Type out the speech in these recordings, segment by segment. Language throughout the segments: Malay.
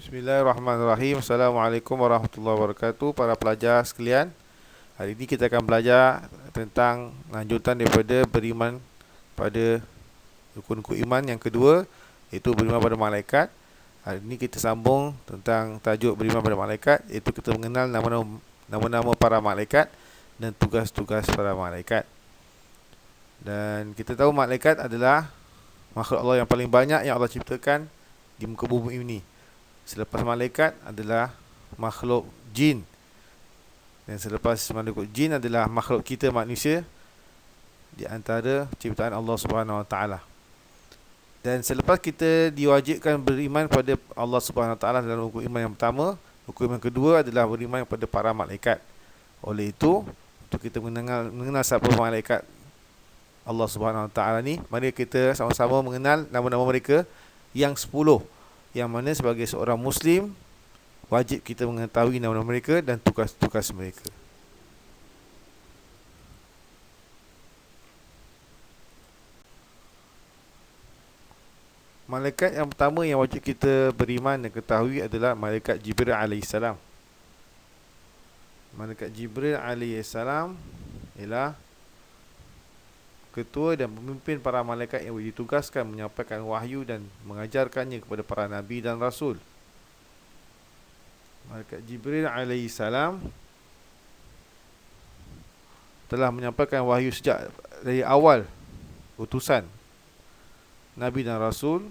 Bismillahirrahmanirrahim. Assalamualaikum warahmatullahi wabarakatuh. Para pelajar sekalian, hari ini kita akan belajar tentang lanjutan daripada beriman pada rukun-rukun iman yang kedua, iaitu beriman pada malaikat. Hari ini kita sambung tentang tajuk beriman pada malaikat, iaitu kita mengenal nama-nama para malaikat dan tugas-tugas para malaikat. Dan kita tahu malaikat adalah makhluk Allah yang paling banyak yang Allah ciptakan di muka bumi ini. Selepas malaikat adalah makhluk jin, dan selepas makhluk jin adalah makhluk kita manusia di antara ciptaan Allah Subhanahu Wa Taala. Dan selepas kita diwajibkan beriman pada Allah Subhanahu Wa Taala dalam rukun iman yang pertama, rukun iman kedua adalah beriman kepada para malaikat. Oleh itu, untuk kita mengenal siapa malaikat Allah Subhanahu Wa Taala ni, mari kita sama-sama mengenal nama-nama mereka yang 10, yang mana sebagai seorang Muslim wajib kita mengetahui nama-nama mereka dan tugas-tugas mereka. Malaikat yang pertama yang wajib kita beriman dan ketahui adalah Malaikat Jibril alaihissalam. Malaikat Jibril alaihissalam ialah ketua dan pemimpin para malaikat yang ditugaskan menyampaikan wahyu dan mengajarkannya kepada para nabi dan rasul. Malaikat Jibril alaihissalam telah menyampaikan wahyu sejak dari awal utusan nabi dan rasul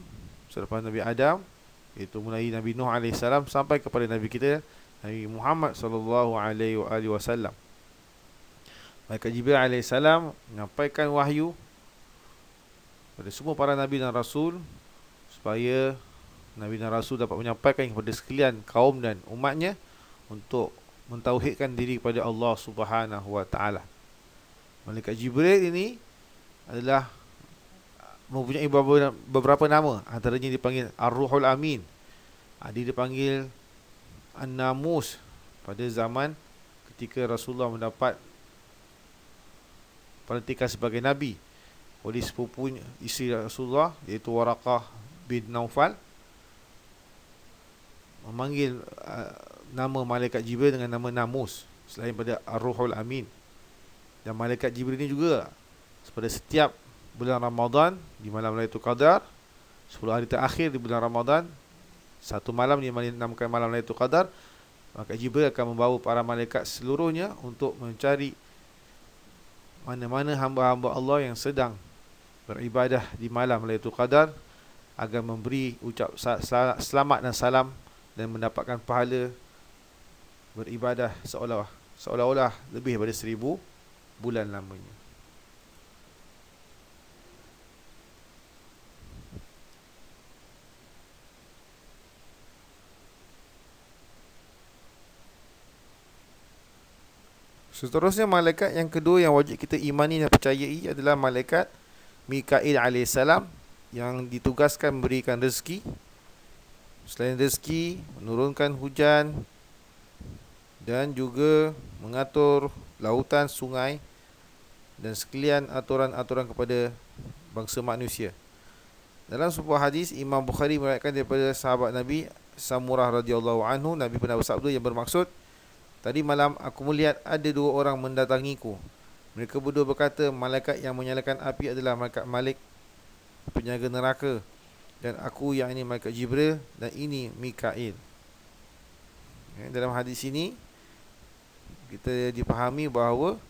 selepas Nabi Adam, iaitu mulai Nabi Nuh alaihissalam sampai kepada nabi kita Nabi Muhammad sallallahu alaihi wasallam. Malaikat Jibril alaihissalam menyampaikan wahyu kepada semua para nabi dan rasul supaya nabi dan rasul dapat menyampaikan kepada sekalian kaum dan umatnya untuk mentauhidkan diri kepada Allah Subhanahu Wa Taala. Malaikat Jibril ini adalah mempunyai beberapa nama, antaranya dipanggil Ar-Ruhul Amin, dia dipanggil An-Namus pada zaman ketika Rasulullah mendapat pelantikan sebagai Nabi oleh sepupu isteri Rasulullah, iaitu Waraqah bin Naufal, memanggil nama Malaikat Jibril dengan nama Namus selain pada Ar-Ruhul Amin. Dan Malaikat Jibril ini juga pada setiap bulan Ramadan di malam Lailatul Qadar, 10 hari terakhir di bulan Ramadan, satu malam yang dinamakan malam Lailatul Qadar, Malaikat Jibril akan membawa para malaikat seluruhnya untuk mencari mana-mana hamba-hamba Allah yang sedang beribadah di malam Lailatul Qadar agar memberi ucap selamat dan salam dan mendapatkan pahala beribadah seolah-olah lebih daripada 1000 bulan lamanya. Seterusnya, malaikat yang kedua yang wajib kita imani dan percayai adalah Malaikat Mikail alaihissalam, yang ditugaskan memberikan rezeki. Selain rezeki, menurunkan hujan dan juga mengatur lautan, sungai dan sekalian aturan-aturan kepada bangsa manusia. Dalam sebuah hadis, Imam Bukhari meriwayatkan daripada sahabat Nabi Samurah radhiyallahu anhu, Nabi pernah bersabda yang bermaksud, tadi malam aku melihat ada dua orang mendatangiku. Mereka berdua berkata, malaikat yang menyalakan api adalah malaikat Malik, penjaga neraka, dan aku yang ini malaikat Jibril, dan ini Mikail. Dalam hadis ini kita dipahami bahawa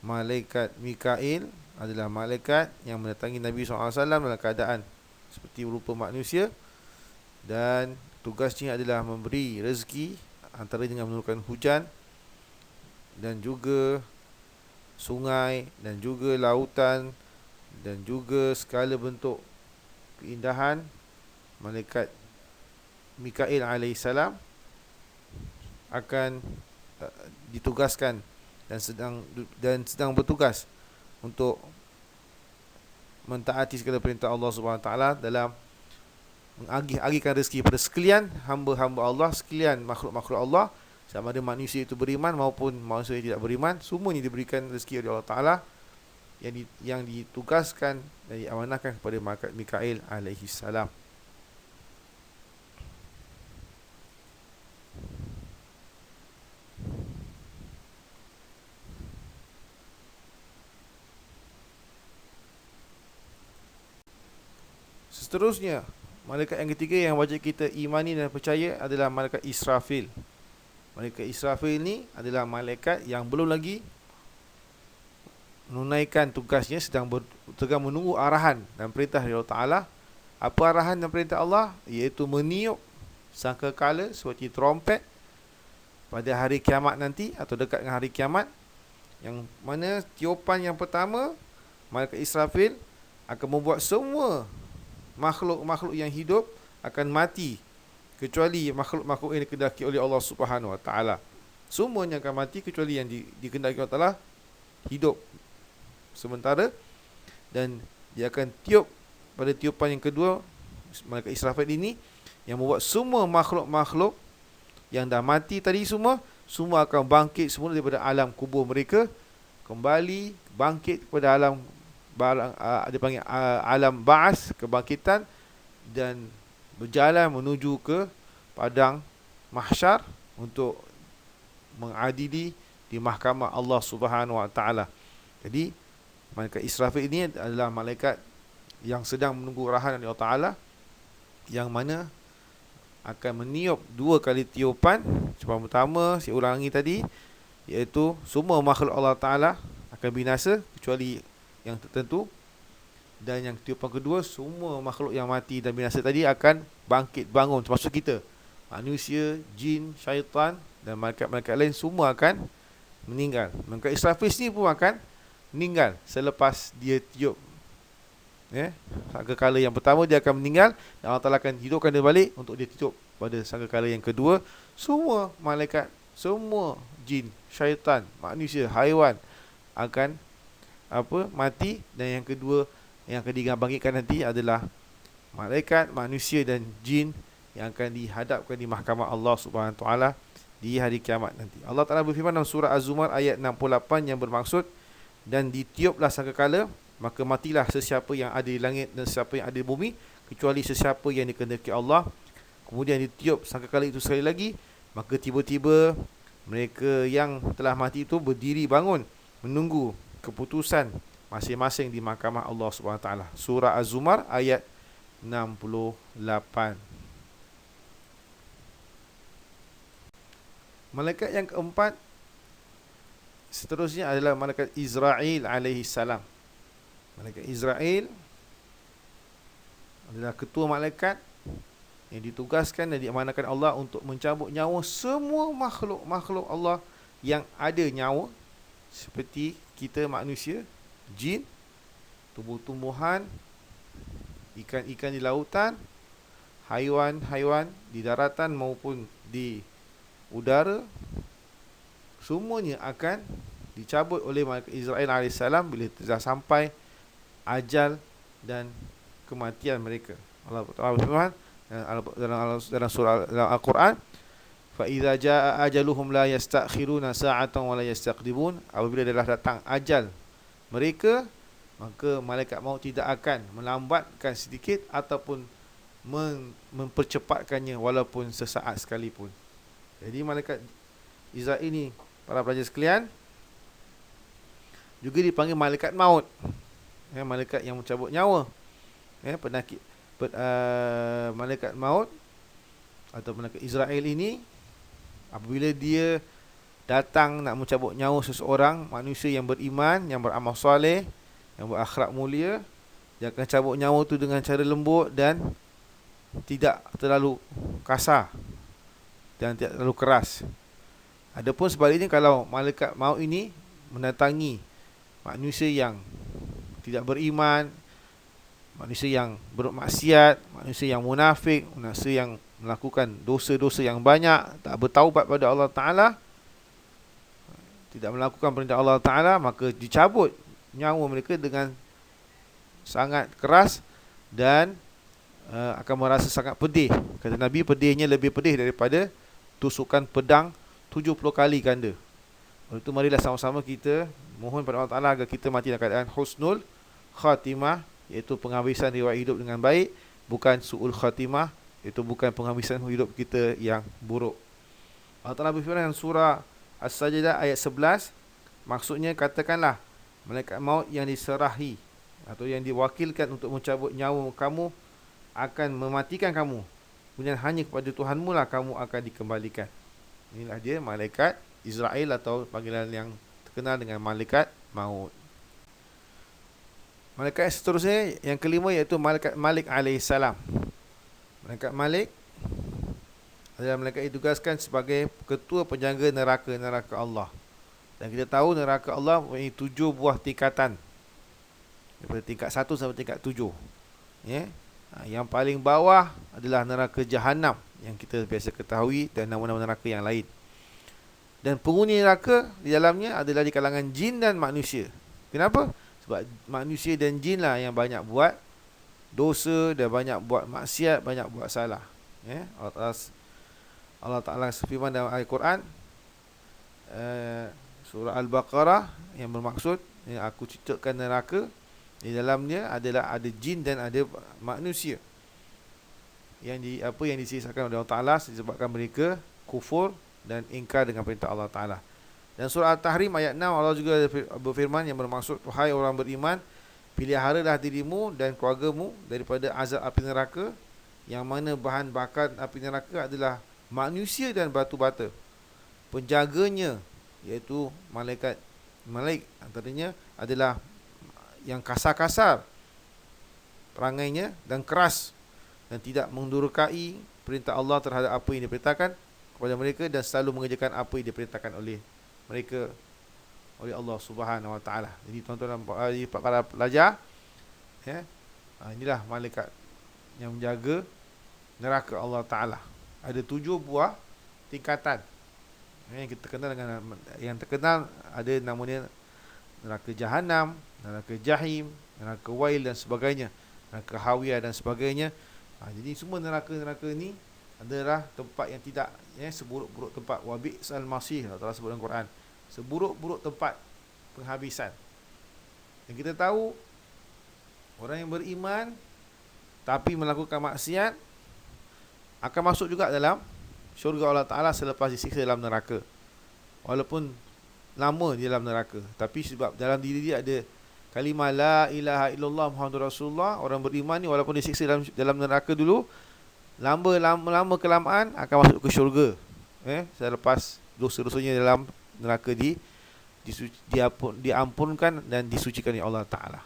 malaikat Mikail adalah malaikat yang mendatangi Nabi SAW dalam keadaan seperti berupa manusia, dan tugasnya adalah memberi rezeki, antara dengan menurunkan hujan dan juga sungai dan juga lautan dan juga segala bentuk keindahan. Malaikat Mikail alaihissalam akan ditugaskan dan sedang bertugas untuk mentaati segala perintah Allah Subhanahu Wa Taala dalam mengagih-agihkan rezeki pada sekalian hamba-hamba Allah, sekalian makhluk-makhluk Allah, sama ada manusia itu beriman maupun manusia yang tidak beriman, semuanya diberikan rezeki oleh Allah Ta'ala yang ditugaskan dan diamanahkan kepada Malaikat Mikail alaihi salam. Seterusnya, malaikat yang ketiga yang wajib kita imani dan percaya adalah malaikat Israfil. Malaikat Israfil ni adalah malaikat yang belum lagi menunaikan tugasnya, sedang menunggu arahan dan perintah dari Allah Ta'ala. Apa arahan dan perintah Allah? Iaitu meniup sangkakala seperti trompet pada hari kiamat nanti, atau dekat dengan hari kiamat, yang mana tiupan yang pertama, malaikat Israfil akan membuat semua makhluk-makhluk yang hidup akan mati, kecuali makhluk-makhluk yang dikehendaki oleh Allah Subhanahu Wa Taala. Semuanya akan mati kecuali yang dikehendaki Allah Taala hidup sementara. Dan dia akan tiup pada tiupan yang kedua, malaikat Israfil ini yang membuat semua makhluk-makhluk yang dah mati tadi semua akan bangkit semula daripada alam kubur mereka, kembali bangkit kepada alam dipanggil alam ba'as, kebangkitan, dan berjalan menuju ke padang mahsyar untuk mengadili di mahkamah Allah Subhanahu Wa Taala. Jadi malaikat Israfil ini adalah malaikat yang sedang menunggu arahan dari Allah Taala, yang mana akan meniup 2 kali tiupan. Tiupan pertama saya ulangi tadi, iaitu semua makhluk Allah Ta'ala akan binasa kecuali yang tertentu. Dan yang tiupan kedua, semua makhluk yang mati dan binasa tadi akan bangkit bangun, termasuk kita, manusia, jin, syaitan dan malaikat-malaikat lain, semua akan meninggal. Malaikat Israfil ni pun akan meninggal selepas dia tiup. Sangkakala yang pertama dia akan meninggal, dan Allah Ta'ala akan hidupkan dia balik untuk dia tiup pada sangkakala yang kedua. Semua malaikat, semua jin, syaitan, manusia, haiwan akan mati. Dan yang kedua yang akan dibangkitkan nanti adalah malaikat, manusia dan jin yang akan dihadapkan di mahkamah Allah Subhanahu Taala di hari kiamat nanti. Allah Ta'ala berfirman dalam surah Az-Zumar ayat 68 yang bermaksud, dan ditiuplah sangkakala, maka matilah sesiapa yang ada di langit dan sesiapa yang ada di bumi, kecuali sesiapa yang dikehendaki Allah. Kemudian ditiup sangkakala itu sekali lagi, maka tiba-tiba mereka yang telah mati itu berdiri bangun menunggu keputusan masing-masing di mahkamah Allah Subhanahu Taala. Surah Az-Zumar ayat 68. Malaikat yang keempat seterusnya adalah malaikat Israel alaihi salam. Malaikat Israel adalah ketua malaikat yang ditugaskan dan diamanahkan Allah untuk mencabut nyawa semua makhluk-makhluk Allah yang ada nyawa, seperti kita manusia, jin, tumbuh-tumbuhan, ikan-ikan di lautan, haiwan-haiwan di daratan maupun di udara. Semuanya akan dicabut oleh malaikat Israel AS bila telah sampai ajal dan kematian mereka. Allah Taala berfirman dalam surah Al-Quran, fa idza jaa ajaluhum la yastakhiruna sa'atan wa la yastaqdimun. Apabila telah datang ajal mereka, maka malaikat maut tidak akan melambatkan sedikit ataupun mempercepatkannya walaupun sesaat sekalipun. Jadi malaikat Israel ini, para pelajar sekalian, juga dipanggil malaikat maut, malaikat yang mencabut nyawa, malaikat maut atau malaikat Israel ini, apabila dia datang nak mencabut nyawa seseorang manusia yang beriman, yang beramal soleh, yang berakhlak mulia, dia akan cabut nyawa tu dengan cara lembut dan tidak terlalu kasar dan tidak terlalu keras. Adapun sebaliknya, kalau malaikat maut ini mendatangi manusia yang tidak beriman, manusia yang bermaksiat, manusia yang munafik, manusia yang melakukan dosa-dosa yang banyak, tak bertaubat pada Allah Ta'ala, tidak melakukan perintah Allah Ta'ala, maka dicabut nyawa mereka dengan sangat keras dan akan merasa sangat pedih. Kata Nabi, pedihnya lebih pedih daripada tusukan pedang 70 kali ganda. Oleh itu marilah sama-sama kita mohon pada Allah Ta'ala agar kita mati dalam keadaan husnul khatimah, iaitu penghabisan riwayat hidup dengan baik, bukan su'ul khatimah, iaitu bukan penghabisan hidup kita yang buruk. Allah Ta'ala berfirman dalam surah As-Sajdah ayat 11, maksudnya katakanlah malaikat maut yang diserahi atau yang diwakilkan untuk mencabut nyawa kamu akan mematikan kamu. Kemudian hanya kepada Tuhanmu lah kamu akan dikembalikan. Inilah dia malaikat Israel atau panggilan yang terkenal dengan malaikat maut. Malaikat seterusnya yang kelima iaitu malaikat Malik alaihissalam. Malaikat Malik adalah malaikat ditugaskan sebagai ketua penjaga neraka-neraka Allah. Dan kita tahu neraka Allah mempunyai 7 buah tingkatan. Daripada tingkat 1 sampai tingkat 7. Ya. Yang paling bawah adalah neraka Jahannam yang kita biasa ketahui dan nama-nama neraka yang lain. Dan penghuni neraka di dalamnya adalah di kalangan jin dan manusia. Kenapa? Sebab manusia dan jin lah yang banyak buat dosa dan banyak buat maksiat, banyak buat salah. Ya, Allah Ta'ala firman dalam Al-Quran, surah Al-Baqarah, yang bermaksud aku ciptakan neraka, di dalamnya adalah ada jin dan ada manusia yang disisakan oleh Allah Ta'ala disebabkan mereka kufur dan ingkar dengan perintah Allah Ta'ala. Dan surah Al-Tahrim ayat 6 Allah juga berfirman yang bermaksud, wahai orang beriman, peliharalah dirimu dan keluargamu daripada azab api neraka, yang mana bahan bakar api neraka adalah manusia dan batu bata. Penjaganya iaitu malaikat antaranya adalah yang kasar-kasar perangainya dan keras dan tidak mendurhakai perintah Allah terhadap apa yang diperintahkan kepada mereka dan selalu mengerjakan apa yang diperintahkan oleh mereka oleh Allah Subhanahu Wa Taala. Jadi tuan-tuan dan para pelajar, ya, inilah malaikat yang menjaga neraka Allah Taala. Ada 7 buah tingkatan. Yang kita kenal dengan yang terkenal ada namanya neraka Jahannam, neraka Jahim, neraka Wail dan sebagainya, neraka Hawiyah dan sebagainya. Jadi semua neraka-neraka ni adalah tempat yang tidak, seburuk-buruk tempat. Wabi'sal masih, Allah Ta'ala sebut dalam Quran, seburuk-buruk tempat penghabisan. Dan kita tahu orang yang beriman tapi melakukan maksiat akan masuk juga dalam syurga Allah Ta'ala selepas disiksa dalam neraka, walaupun lama di dalam neraka. Tapi sebab dalam diri dia ada kalimah la ilaha illallah Muhammadur Rasulullah, orang beriman ni walaupun disiksa dalam neraka dulu, lama kelamaan akan masuk ke syurga, selepas dosa-dosanya dalam neraka diampunkan dan disucikan oleh Allah Ta'ala.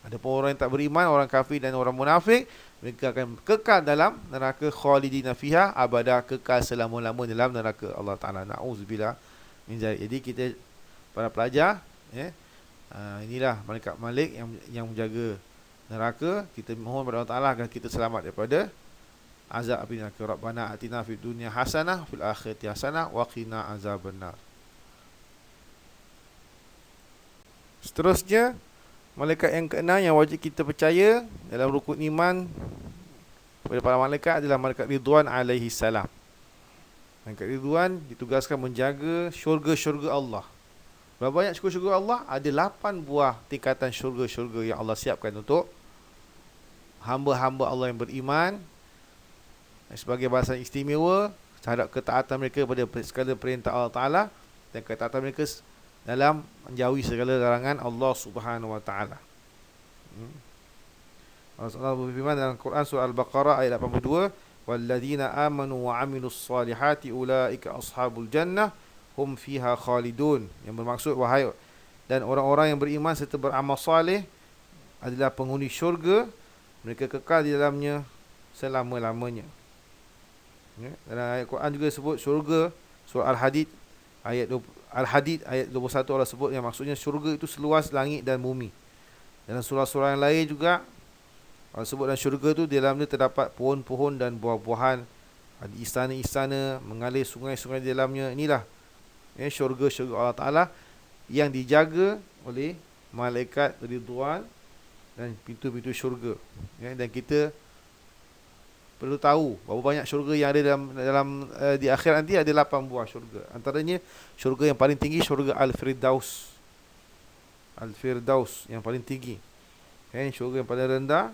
Adapun orang yang tak beriman, orang kafir dan orang munafik, mereka akan kekal dalam neraka khalidina fiha abada, kekal selama-lama dalam neraka Allah Ta'ala. Na'udzubillah min zalik. Jadi kita para pelajar, inilah malaikat Malik yang menjaga neraka. Kita mohon kepada Allah Ta'ala agar kita selamat daripada azab api neraka. Rabbana atina fid dunya hasanah fil akhirati hasanah wa qina azabannar. Seterusnya, malaikat yang keenam yang wajib kita percaya dalam rukun iman kepada para malaikat adalah malaikat Ridwan alaihi salam. Malaikat Ridwan ditugaskan menjaga syurga-syurga Allah. Berapa banyak syurga-syurga Allah? Ada 8 buah tingkatan syurga-syurga yang Allah siapkan untuk hamba-hamba Allah yang beriman, sebagai balasan istimewa terhadap ketaatan mereka kepada segala perintah Allah Ta'ala dan ketaatan mereka dalam menjauhi segala larangan Allah Subhanahu Wa Ta'ala. Allah berfirman dalam Quran surah Al-Baqarah ayat 82, walladzina amanu wa amilus salihati ulaika ashabul jannah hum fiha khalidun, yang bermaksud wahai dan orang-orang yang beriman serta beramal saleh adalah penghuni syurga, mereka kekal di dalamnya selama-lamanya. Dalam ayat Quran juga sebut syurga, surah Al-Hadid ayat 21 Allah sebut yang maksudnya syurga itu seluas langit dan bumi. Dalam surah-surah yang lain juga Allah sebut dalam syurga itu di dalamnya terdapat pohon-pohon dan buah-buahan, ada istana-istana, mengalir sungai-sungai di dalamnya. Inilah syurga-syurga Allah Ta'ala yang dijaga oleh malaikat Ridwan dan pintu-pintu syurga. Dan kita perlu tahu berapa banyak syurga yang ada dalam di akhirat nanti. Ada 8 buah syurga. Antaranya syurga yang paling tinggi syurga Al-Firdaus. Al-Firdaus yang paling tinggi. Syurga yang paling rendah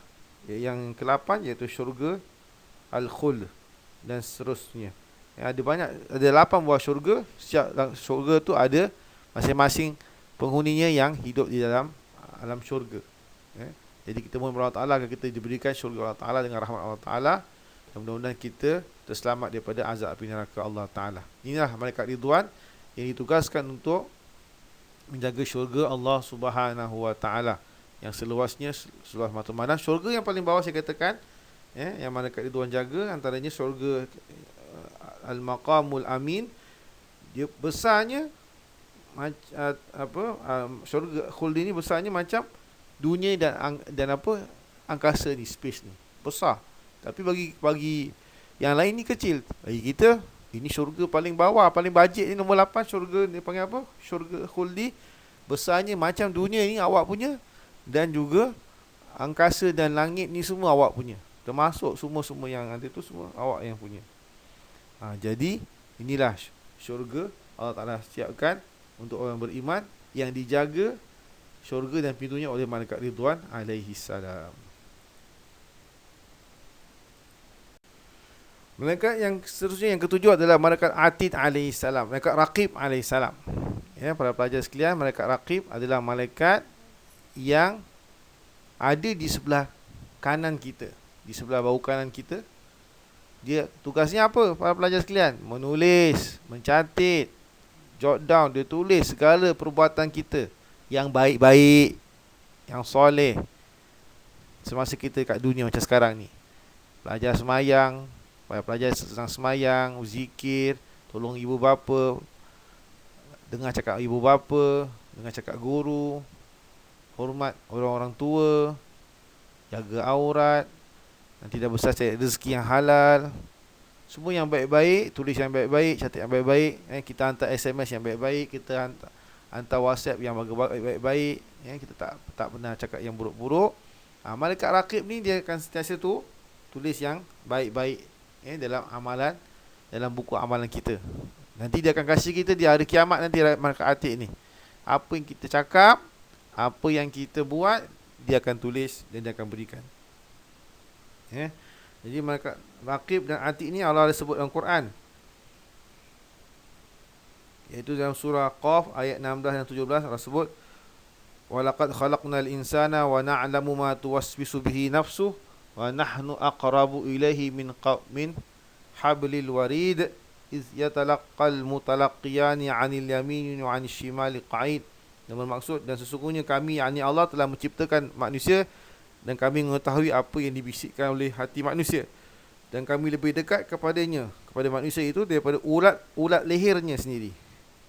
yang ke-8 iaitu syurga Al-Khuld dan seterusnya. Ada 8 buah syurga. Setiap syurga tu ada masing-masing penghuninya yang hidup di dalam alam syurga. Jadi kita mohon Allah Ta'ala agar kita diberikan syurga Allah Ta'ala dengan rahmat Allah Ta'ala, dan mudah-mudahan kita terselamat daripada azab api neraka Allah Ta'ala. Inilah malaikat Ridwan yang ditugaskan untuk menjaga syurga Allah Subhanahu Wa Ta'ala yang seluasnya, seluas mata mana. Syurga yang paling bawah saya katakan, yang malaikat Ridwan jaga, antaranya syurga Al-Maqamul Amin. Dia besarnya syurga khuld ni besarnya macam dunia dan apa, angkasa ni, space ni besar. Tapi bagi yang lain ni kecil. Bagi kita ini syurga paling bawah, paling bajet ni, nombor 8. Syurga ni panggil apa? Syurga khuldi. Besarnya macam dunia ni awak punya, dan juga angkasa dan langit ni semua awak punya, termasuk semua yang ada tu semua awak yang punya. Jadi inilah syurga Allah Ta'ala siapkan untuk orang beriman, yang dijaga syurga dan pintunya oleh malaikat Ridwan alaihi salam. Malaikat yang seterusnya, yang ketujuh adalah malaikat Atid alaihi salam, malaikat Raqib alaihi salam. Ya, para pelajar sekalian, malaikat Raqib adalah malaikat yang ada di sebelah kanan kita, di sebelah bahu kanan kita. Dia tugasnya apa, para pelajar sekalian? Menulis, mencatat, jot down. Dia tulis segala perbuatan kita yang baik-baik, yang soleh semasa kita kat dunia macam sekarang ni. Pelajar semayang, pelajar sedang semayang, zikir, tolong ibu bapa, dengar cakap ibu bapa, dengar cakap guru, hormat orang-orang tua, jaga aurat, dan tidak besar cari rezeki yang halal. Semua yang baik-baik, tulis yang baik-baik, catat yang baik-baik. Kita hantar SMS yang baik-baik, kita hantar WhatsApp yang baik-baik. Kita tak pernah cakap yang buruk-buruk. Malaikat Raqib ni dia akan sentiasa tu tulis yang baik-baik dalam amalan, dalam buku amalan kita. Nanti dia akan kasih kita di hari kiamat nanti, malaikat Atid ni. Apa yang kita cakap, apa yang kita buat, dia akan tulis dan dia akan berikan. Jadi malaikat Raqib dan Atid ni Allah ada sebut dalam Quran, iaitu dalam surah Qaf ayat 16 dan 17. Allah sebut, walaqad khalaqnal insana wa na'lamu ma tuwaswisu bihi nafsuh wa nahnu aqrabu ilaihi min hablil warid iz yatalaqqal mutalaqqiyani 'anil yamini wa 'anil shimali qa'id. Dan bermaksud, dan sesungguhnya kami, yakni Allah, telah menciptakan manusia, dan kami mengetahui apa yang dibisikkan oleh hati manusia, dan kami lebih dekat kepadanya, kepada manusia itu, daripada ulat lehernya sendiri.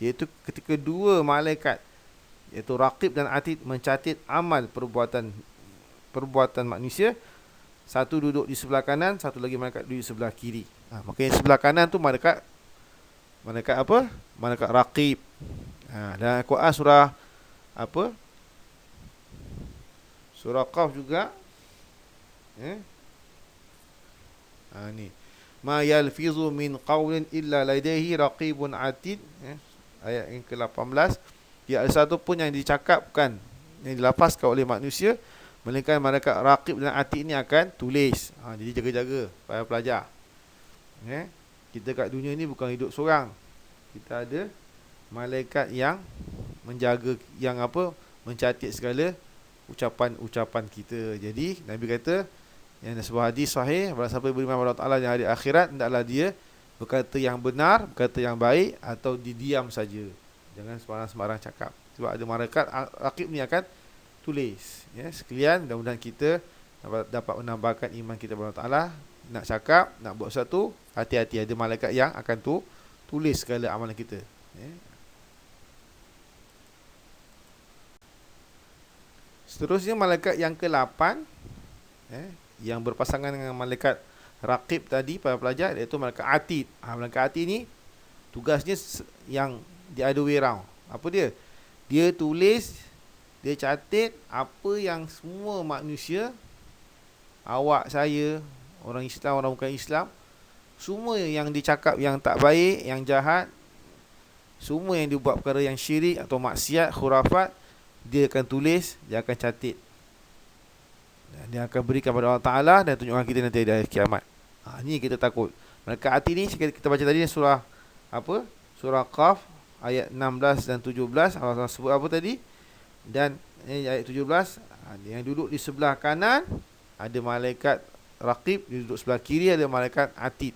Iaitu ketika dua malaikat, iaitu Raqib dan Atid, mencatat amal perbuatan manusia. Satu duduk di sebelah kanan, satu lagi malaikat duduk di sebelah kiri. Maka yang sebelah kanan tu malaikat apa? Malaikat Raqib. Dan Quran surah apa? Surah Qaf juga. Ni. Ma yalfizu min qawlin illa ladaihi raqibun atid. Ayat yang ke-18. Dia ada satu pun yang dicakapkan, yang dilafazkan oleh manusia, melainkan malaikat Raqib dan Atid ni akan tulis. Jadi jaga-jaga para pelajar. Kita kat dunia ni bukan hidup seorang. Kita ada malaikat yang menjaga, yang apa, mencatat segala ucapan-ucapan kita. Jadi Nabi kata, yang ada sebuah hadis sahih, barang siapa beriman kepada Allah Ta'ala di hari akhirat, hendaklah dia berkata yang benar, berkata yang baik, atau didiam saja. Jangan sembarang-sembarang cakap. Sebab ada malaikat Raqib ni akan tulis. Sekalian, mudah-mudahan kita dapat menambahkan iman kita kepada Allah Ta'ala. Nak cakap, nak buat sesuatu, hati-hati, ada malaikat yang akan tulis segala amalan kita. Seterusnya malaikat yang ke-8, yang berpasangan dengan malaikat Raqib tadi, para pelajar, iaitu malaikat Atid. Malaikat Atid ni tugasnya yang the other way round. Apa dia? Dia tulis, dia catat apa yang semua manusia, awak, saya, orang Islam, orang bukan Islam, semua yang dicakap yang tak baik, yang jahat, semua yang dibuat perkara yang syirik atau maksiat, khurafat, dia akan tulis, dia akan catat. Dia akan berikan kepada Allah Ta'ala dan tunjukkan kita nanti di hari kiamat. Ni kita takut. Malaikat Atid ni kita baca tadi surah apa? Surah Qaf ayat 16 dan 17. Allah sebut apa tadi? Dan ayat 17, yang duduk di sebelah kanan ada malaikat raqib, dia duduk sebelah kiri ada malaikat atid.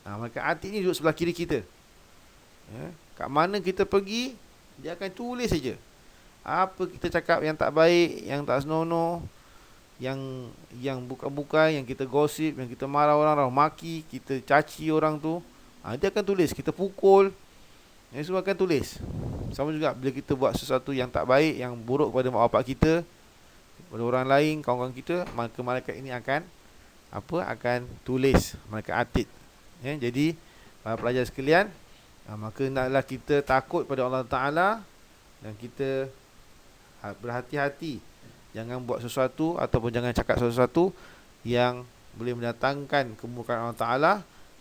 Malaikat atid ni duduk sebelah kiri kita. Kat mana kita pergi, dia akan tulis saja. Apa kita cakap yang tak baik, yang tak senonoh, yang bukan-bukan, yang kita gosip, yang kita marah orang, maki, kita caci orang tu, dia akan tulis. Kita pukul, yang semua akan tulis. Sama juga bila kita buat sesuatu yang tak baik, yang buruk kepada mak bapak kita, kepada orang lain, kawan-kawan kita, maka malaikat ini akan tulis, malaikat atid. Jadi para pelajar sekalian, maka hendaklah kita takut pada Allah Ta'ala dan kita berhati-hati. Jangan buat sesuatu ataupun jangan cakap sesuatu yang boleh mendatangkan kemurkaan Allah Ta'ala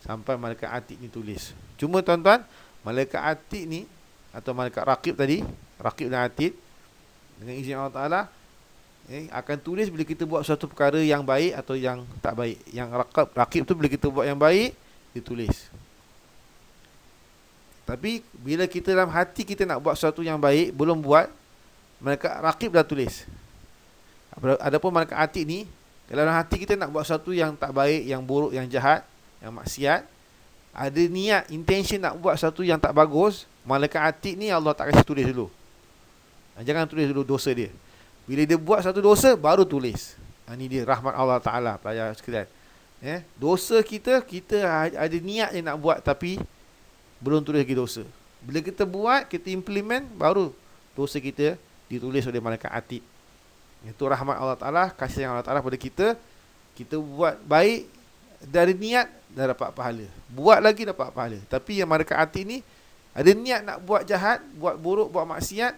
sampai malaikat atid ni tulis. Cuma tuan-tuan, malaikat atid ni atau malaikat raqib tadi, raqib dan atid, dengan izin Allah Ta'ala akan tulis bila kita buat suatu perkara yang baik atau yang tak baik. Yang raqib tu bila kita buat yang baik, ditulis. Tapi bila kita dalam hati kita nak buat sesuatu yang baik, belum buat, malaikat raqib dah tulis. Adapun malaikat atid ni, kalau dalam hati kita nak buat sesuatu yang tak baik, yang buruk, yang jahat, yang maksiat, ada niat, intention nak buat sesuatu yang tak bagus, malaikat atid ni Allah tak kasi tulis dulu. Jangan tulis dulu dosa dia. Bila dia buat satu dosa, baru tulis. Ini dia rahmat Allah Ta'ala, pelajar sekalian. Dosa kita ada niat yang nak buat, tapi belum tulis lagi dosa. Bila kita buat, kita implement, baru dosa kita ditulis oleh malaikat atid. Itu rahmat Allah Ta'ala, kasih Allah Ta'ala pada kita. Kita buat baik, dari niat dah dapat pahala, buat lagi dapat pahala. Tapi yang malaikat atid ni ada niat nak buat jahat, buat buruk, buat maksiat,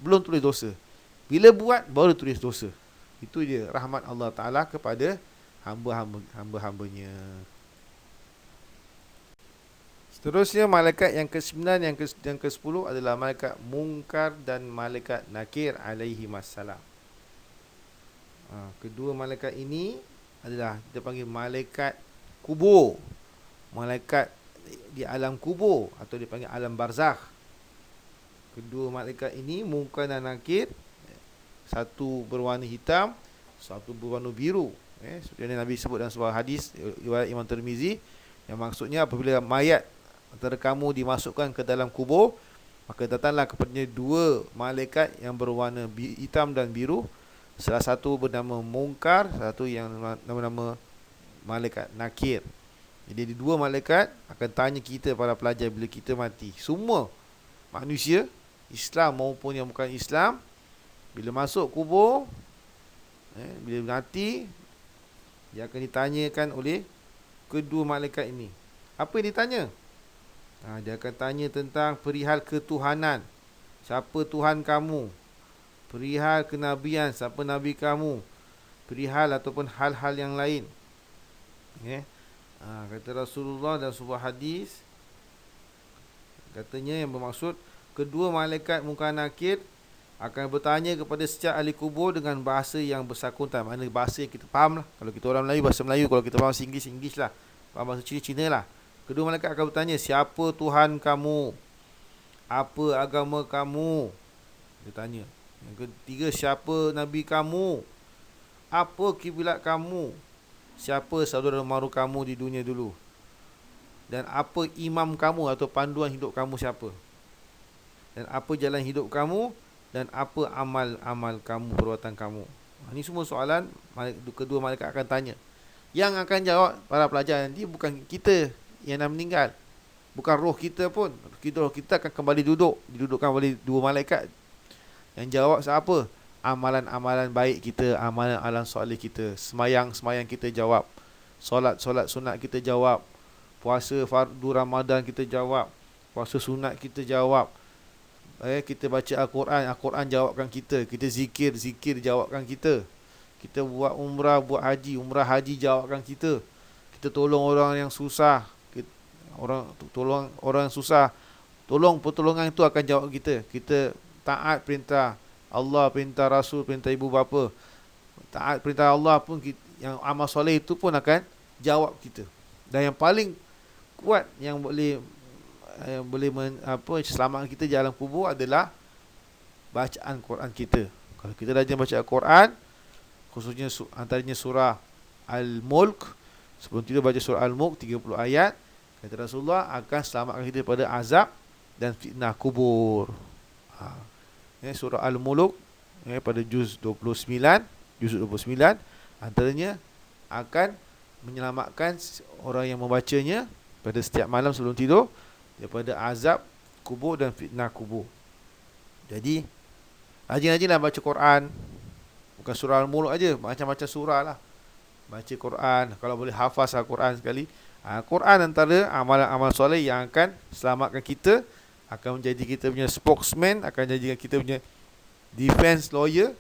belum tulis dosa. Bila buat, baru tulis dosa. Itu dia rahmat Allah Ta'ala kepada hamba-hambanya. Seterusnya malaikat yang ke-9 yang ke-10 adalah malaikat Munkar dan malaikat Nakir alaihi wassalam. Kedua malaikat ini adalah kita panggil malaikat kubur, malaikat di alam kubur atau dipanggil alam barzakh. Kedua malaikat ini Munkar dan Nakir, satu berwarna hitam, satu berwarna biru. Seperti yang Nabi sebut dalam sebuah hadis riwayat Imam Tirmizi, yang maksudnya apabila mayat antara kamu dimasukkan ke dalam kubur, maka datanglah kepadanya dua malaikat yang berwarna hitam dan biru. Salah satu bernama Munkar, satu yang nama malaikat Nakir. Jadi dua malaikat akan tanya kita para pelajar bila kita mati. Semua manusia, Islam maupun yang bukan Islam, bila masuk kubur, bila mati, dia akan ditanyakan oleh kedua malaikat ini. Apa yang ditanya? Dia akan tanya tentang perihal ketuhanan. Siapa Tuhan kamu? Perihal kenabian, siapa Nabi kamu? Perihal ataupun hal-hal yang lain. Kata Rasulullah dalam sebuah hadis, katanya yang bermaksud kedua malaikat Munkar Nakir akan bertanya kepada setiap ahli kubur dengan bahasa yang bersakutan. Maknanya bahasa yang kita faham lah. Kalau kita orang Melayu, bahasa Melayu. Kalau kita faham English lah. Faham bahasa Cina lah. Kedua malaikat akan bertanya, siapa Tuhan kamu? Apa agama kamu? Dia tanya. Yang ketiga, siapa Nabi kamu? Apa kiblat kamu? Siapa saudara mara kamu di dunia dulu? Dan apa imam kamu atau panduan hidup kamu siapa? Dan apa jalan hidup kamu? Dan apa amal-amal kamu, perbuatan kamu? Ini semua soalan kedua malaikat akan tanya. Yang akan jawab para pelajar nanti bukan kita yang dah meninggal, bukan roh kita pun. Roh kita akan kembali didudukkan oleh dua malaikat. Yang jawab siapa? Amalan-amalan baik kita, amalan-amalan soleh kita. Semayang kita jawab, solat sunat kita jawab, puasa fardu Ramadan kita jawab, puasa sunat kita jawab. Kita baca Al-Quran jawabkan kita. Kita zikir jawabkan kita. Kita buat umrah haji jawabkan kita. Kita tolong orang yang susah, tolong orang yang susah, pertolongan itu akan jawab kita. Kita taat perintah Allah, perintah Rasul, perintah ibu bapa, taat perintah Allah pun yang amal soleh itu pun akan jawab kita. Dan yang paling kuat yang boleh selamatkan kita di alam kubur adalah bacaan Quran kita. Kalau kita rajin baca Al-Quran, khususnya antaranya surah Al-Mulk, sebelum tidur baca surah Al-Mulk 30 ayat, kata Rasulullah, akan selamatkan kita daripada azab dan fitnah kubur. Surah Al-Mulk pada juz 29, antaranya akan menyelamatkan orang yang membacanya pada setiap malam sebelum tidur daripada azab kubur dan fitnah kubur. Jadi rajin-rajinlah baca Quran. Bukan surah Al-Mulk aja, macam-macam surah lah. Baca Quran, kalau boleh hafaz Al-Quran sekali. Quran antara amalan-amal soleh yang akan selamatkan kita, akan menjadi kita punya spokesman, akan jadikan kita punya defense lawyer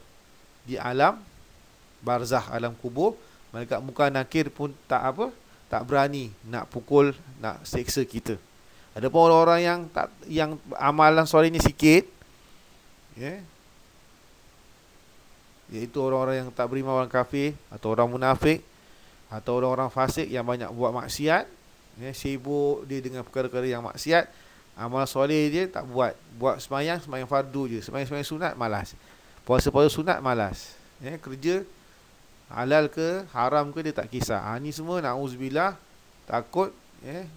di alam barzakh, alam kubur. Malaikat munkar nakir pun tak berani nak pukul, nak seksa kita. Ada pun orang-orang yang amalan solehnya sikit, iaitu orang-orang yang tak beriman, orang kafir, atau orang munafik, atau orang-orang fasik yang banyak buat maksiat, sibuk dia dengan perkara-perkara yang maksiat, amal soleh dia tak buat. Buat sembahyang fardu je, sembahyang sunat malas, puasa sunat malas, kerja halal ke haram ke dia tak kisah. Ni semua na'udzubillah, takut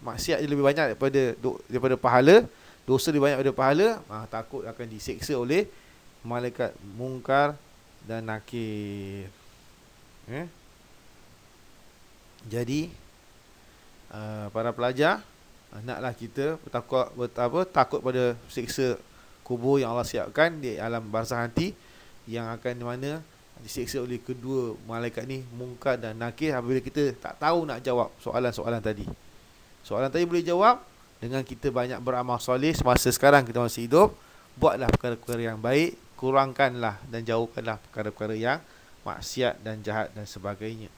maksiat dia lebih banyak daripada pahala, dosa lebih banyak daripada pahala, takut akan diseksa oleh malaikat mungkar dan nakir. Jadi para pelajar, naklah kita takut pada siksa kubur yang Allah siapkan di alam barzakh nanti, yang akan di mana disiksa oleh kedua malaikat ni, mungkar dan nakir, apabila kita tak tahu nak jawab soalan-soalan tadi. Soalan tadi boleh jawab dengan kita banyak beramal soleh semasa sekarang kita masih hidup. Buatlah perkara-perkara yang baik, kurangkanlah dan jauhkanlah perkara-perkara yang maksiat dan jahat dan sebagainya.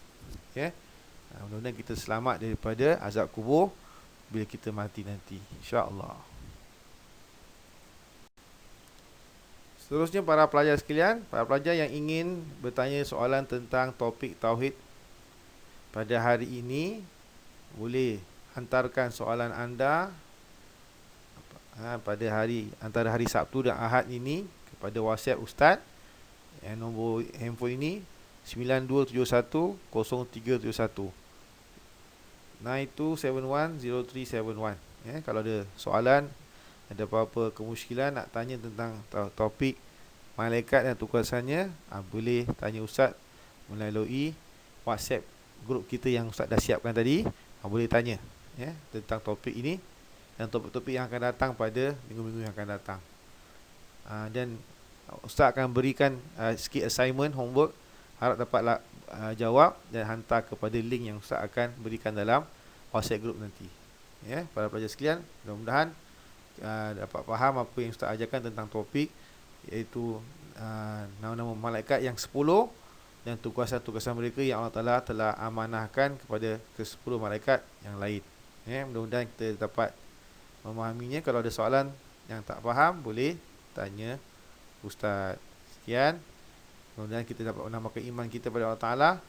Mudah-mudahan kita selamat daripada azab kubur bila kita mati nanti, insya-Allah. Seterusnya para pelajar sekalian, para pelajar yang ingin bertanya soalan tentang topik tauhid pada hari ini, boleh hantarkan soalan anda pada antara hari Sabtu dan Ahad ini kepada WhatsApp Ustaz. Nombor handphone ini 92710371 92710371. Kalau ada soalan, ada apa-apa kemusykilan nak tanya tentang topik malaikat dan tugasannya, boleh tanya Ustaz melalui WhatsApp grup kita yang Ustaz dah siapkan tadi. Boleh tanya tentang topik ini dan topik-topik yang akan datang pada minggu-minggu yang akan datang. Dan Ustaz akan berikan sikit assignment, homework, harap dapat jawab dan hantar kepada link yang Ustaz akan berikan dalam WhatsApp group nanti. Para pelajar sekalian, mudah-mudahan dapat faham apa yang Ustaz ajarkan tentang topik, iaitu nama-nama malaikat yang 10 dan tugasan-tugasan mereka yang Allah Ta'ala telah amanahkan kepada ke-10 malaikat yang lain. Mudah-mudahan kita dapat memahaminya. Kalau ada soalan yang tak faham, boleh tanya Ustaz. Sekian, mudah-mudahan kita dapat menambahkan iman kita pada Allah Ta'ala.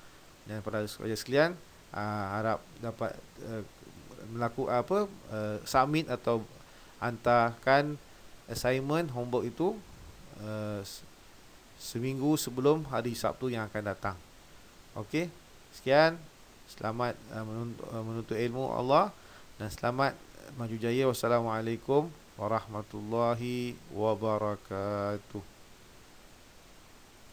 Dan pada pelajar sekalian, harap dapat submit atau hantarkan assignment, homework itu seminggu sebelum hari Sabtu yang akan datang. Okey, sekian. Selamat menuntut ilmu Allah dan selamat maju jaya. Wassalamualaikum warahmatullahi wabarakatuh.